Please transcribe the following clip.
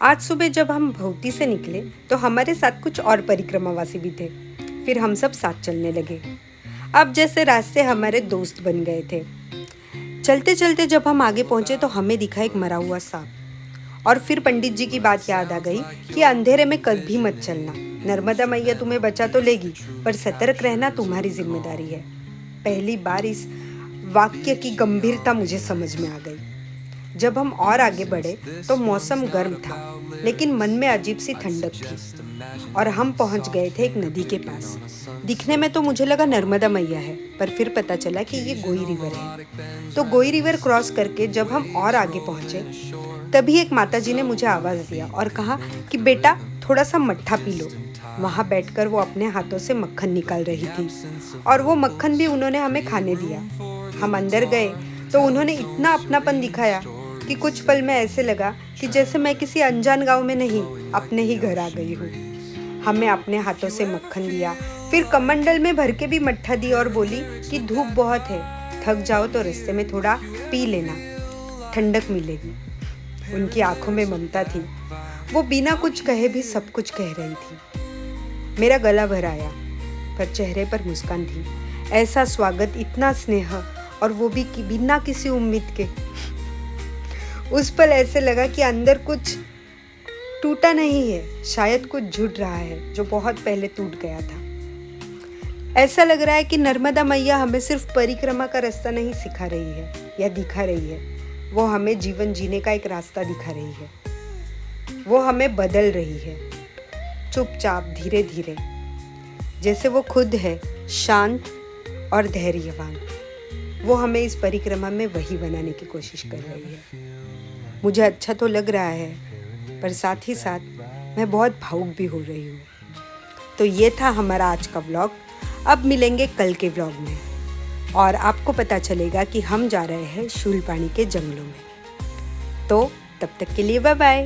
आज सुबह जब हम भौती से निकले तो हमारे साथ कुछ और परिक्रमावासी भी थे। फिर हम सब साथ चलने लगे। अब जैसे रास्ते हमारे दोस्त बन गए थे। चलते चलते जब हम आगे पहुंचे तो हमें दिखा एक मरा हुआ सांप। और फिर पंडित जी की बात याद आ गई कि अंधेरे में कभी मत चलना। नर्मदा मैया तुम्हें बचा तो लेगी, पर सतर्क रहना तुम्हारी जिम्मेदारी है। पहली बार इस वाक्य की गंभीरता मुझे समझ में आ गई। जब हम और आगे बढ़े तो मौसम गर्म था, लेकिन मन में अजीब सी ठंडक थी। और हम पहुंच गए थे एक नदी के पास। दिखने में तो मुझे लगा नर्मदा मैया है, पर फिर पता चला कि ये गोई रिवर है। तो गोई रिवर क्रॉस करके जब हम और आगे पहुंचे, तभी एक माताजी ने मुझे आवाज़ दिया और कहा कि बेटा थोड़ा सा मट्ठा पी लो। वहाँ बैठकर वो अपने हाथों से मक्खन निकाल रही थी, और वो मक्खन भी उन्होंने हमें खाने दिया। हम अंदर गए तो उन्होंने इतना अपनापन दिखाया कि कुछ पल में ऐसे लगा कि जैसे मैं किसी अनजान गांव में नहीं, अपने ही घर आ गई हूँ। हमें अपने हाथों से मक्खन दिया, फिर कमंडल में भर के भी मट्ठा दिया और बोली कि धूप बहुत है, थक जाओ तो रास्ते में थोड़ा पी लेना, ठंडक मिलेगी। उनकी आंखों में ममता थी। वो बिना कुछ कहे भी सब कुछ कह रही थी। मेरा गला भर आया, पर चेहरे पर मुस्कान थी। ऐसा स्वागत, इतना स्नेह, और वो भी बिना किसी उम्मीद के। उस पल ऐसे लगा कि अंदर कुछ टूटा नहीं है, शायद कुछ जुड़ रहा है जो बहुत पहले टूट गया था। ऐसा लग रहा है कि नर्मदा मैया हमें सिर्फ परिक्रमा का रास्ता नहीं सिखा रही है या दिखा रही है, वो हमें जीवन जीने का एक रास्ता दिखा रही है। वो हमें बदल रही है, चुपचाप, धीरे धीरे, जैसे वो खुद है, शांत और धैर्यवान। वो हमें इस परिक्रमा में वही बनाने की कोशिश कर रही है। मुझे अच्छा तो लग रहा है, पर साथ ही साथ मैं बहुत भावुक भी हो रही हूँ। तो ये था हमारा आज का व्लॉग। अब मिलेंगे कल के व्लॉग में, और आपको पता चलेगा कि हम जा रहे हैं शूलपाणी के जंगलों में। तो तब तक के लिए बाय बाय।